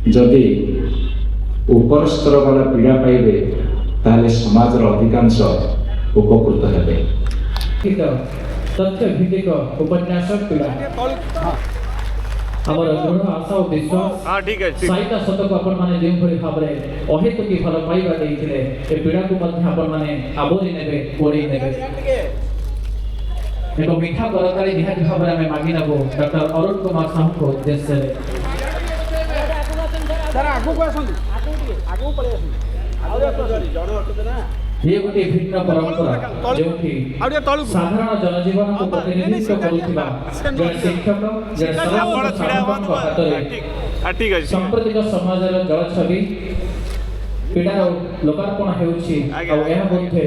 जदि ऊपर स्तर वाला पीड़ा पाइबे ताले समाज अधिकांश उपकृत हेबे। तथ्य भित्तिक उपन्यास पीड़ा आमर दृढ़ आशा और विश्वास साइटा शतक आपण माने जेउ भली भाबरे अहेतुकी फल पाइबा देइथिले ए पीड़ा को मध्य आपण माने आबोरी नेबे कोड़ी नेबे एको मीठा तरकारी निहाती भाबरे आमे मागी नबो डॉक्टर अरुण कुमार साहू को उद्देश्य रे सर आगु को आसंदी आगु पळे आसंदी जण अटते ना ये गोटे भिन्न परंपरा जोठी साधारण जनजीवन को प्रतिनिधित्व करुथिबा जने शिक्षक जने साधारण हातरे सांप्रतिक समाजर जल छवि पीड़ा लोकार्पण हेउछि आ एहा मध्ये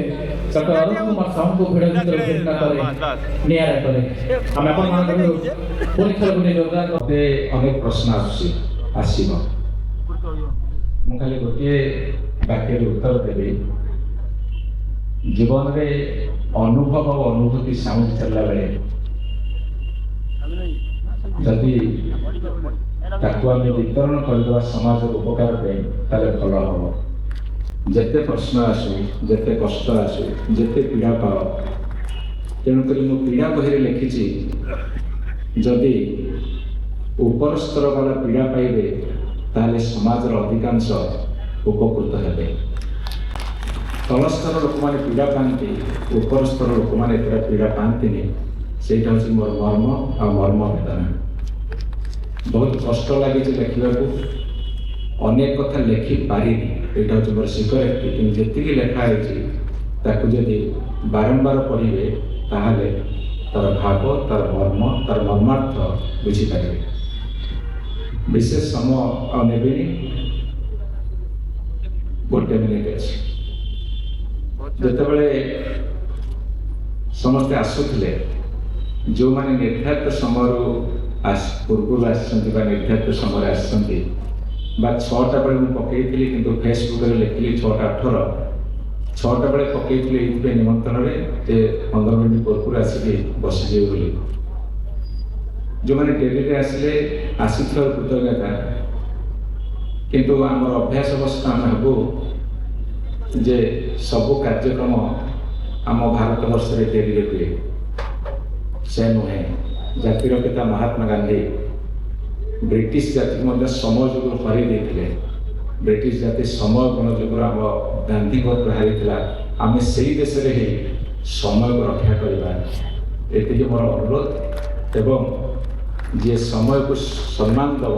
डॉक्टर अरुण कुमार साहू को भिड़ भितर भिन्न करे नियारा करे हम अपन मान परीक्षा गुने योगदान करते अनेक प्रश्न आसीबो मु खाली गोटे वाक्य उत्तर देबी जीवन में अनुभव और अनुभूति सामने चलला बेले जदि ताकू आम वितरण करदेवा समाज उपकार पे ताले भल हम जेते प्रश्न आसू जेते कष्ट आसू जेते पीड़ा पाओ तेणुक मु पीड़ा बही लिखी जदि ऊपर स्तर वाला पीड़ा पाइबे ताले समाज अधिकांश उपकृत हेबे। तल स्तर लोक मैंने पीड़ा पाती ऊपर स्तर लोक मैंने पीड़ा पाती से मोर मर्म आ मर्म वेदना बहुत कष्ट लगी लिखा अनेक कथा लिखि पारि यहाँ हूँ मोर सिक्रेट कि जी लिखाई जदि बारंबार पढ़े ताहले तार भाव तार मर्म तार मर्मार्थ बुझीपारे। विशेष समय आने गोटे मिनिट अच्छे जितेबले समस्ते आसुले जो माने निर्धारित समय पूर्व निर्धारित समय आसछन्ति बा 6टा बेले मुझे पकईली कि फेसबुक लिखिली 6:18 6टा बेले पकईली ये निमंत्रण में 15 मिनट पूर्व आसिक बसीजे बोली जो मैंने डेली आसिले आसीथिबार कृतज्ञता किंतु आमर अभ्यास अवस्था आम हबू जे सबु कार्यक्रम आम भारत वर्ष में डेली हुए से नुहे जातिर पिता महात्मा गांधी ब्रिटिश जाति मध्य समय जुग हर ब्रिटिश जाति समय गुण जुग आम गांधी को हारी आम से देश में ही समय को रक्षा करवा ये मोर अनुरोध एवं जी समय को सम्मान दब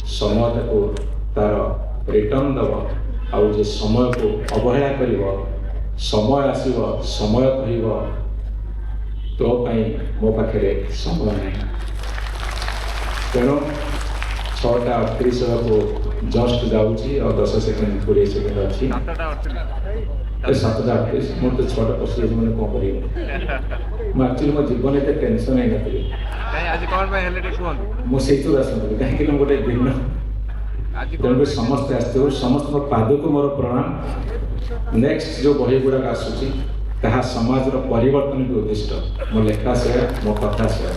समय को तार रिटर्न दब आउ जे समय को अवहेला कर समय आसब समय कह तो मो पाखे समय ना तेणु 6:38 को जस्ट जाऊँगी और 10 सेकेंड 20 सेकेंड अच्छी 7:38 मोर तो 6टा पशु मैंने कौन कर एक्चुअली मो जीवन एत टेंशन है मुझे आसती कहीं गोटे भिन्न तेणुक समस्ते आसते समस्त पाद को मोर प्रणाम। नेक्स्ट जो बही गुड़ाक आसूची ताहा समाज परिवर्तन की उद्दिष्ट मो लेखा से मो कथा से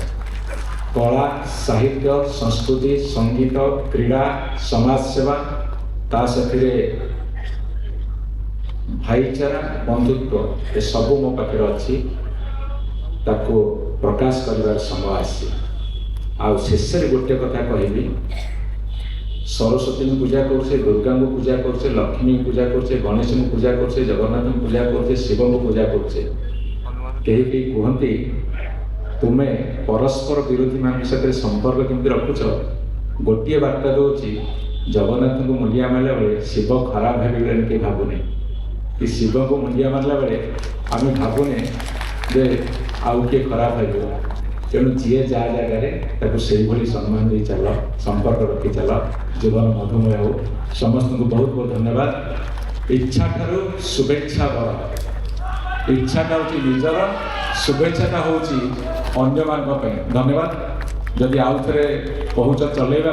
कला साहित्य संस्कृति संगीत क्रीड़ा समाज सेवा ता साथी भाईचारा बंधुत्व ये सब मो पाखे अच्छी ताको प्रकाश कर समय आसी आ शेष गोटे कथा कहबी सरस्वती को पूजा करछे दुर्गा को पूजा करछे लक्ष्मी को पूजा करछे गणेश को पूजा करछे जगन्नाथ को पूजा करछे शिव को पूजा करछे कहीं कहती तुम्हें परस्पर विरोधी मान साथ संपर्क केमती रखुच गोटे बार्ता दूसरी जगन्नाथ को मुंडिया मारला बेले शिव खराब भाव कि भावुने कि शिव को मुंडिया मारला बेले आम भावुने जे आउ किए खराब भाव तेणु जी जहाँ जगार सम्मान दे चल संपर्क रखी चल जीवन मधुमय हो। समस्त को बहुत बहुत धन्यवाद। इच्छा ठारू शुभेच्छा बड़ इच्छाटा हूँ निजर शुभेच्छाटा हूँ अन्य मान धन्यवाद। जदि आउ थे पहुँच चलैवा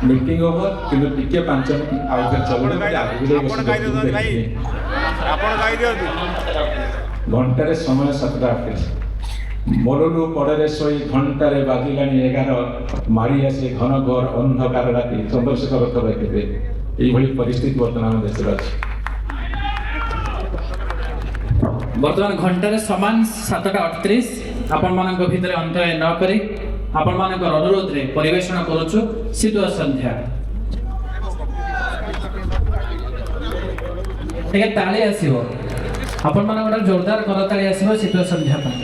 मीटिंग ओवर किंतु टिके 5 मिनिट आउ थे चल घंटे समय 7:38 মরলু পড়ে শোই ঘণ্টারে বাজিলানি 11 মাড়ি আসে ঘন ঘর অন্ধকার রাতি চন্দ্রশেখর অর্থ রাখিবে এইভাবে পরিস্থিতি বর্তমান ଆମ দেশে ଅଛି। বর্তমান ঘন্টার সমান 7:38 আপন মানক ভিতরে অন্তরায় ন করে আপন মানক অনুরোধরে পরিবেশন করুଛୁ শীতল সন্ধ্যা। ଟିକେ ତାଳି ଆସିବ ଆପଣ ମାନଙ୍କର ଜୋରଦାର କରତାଳି ଆସିବ ଶୀତଳ ସନ୍ଧ୍ୟା ପାଇଁ।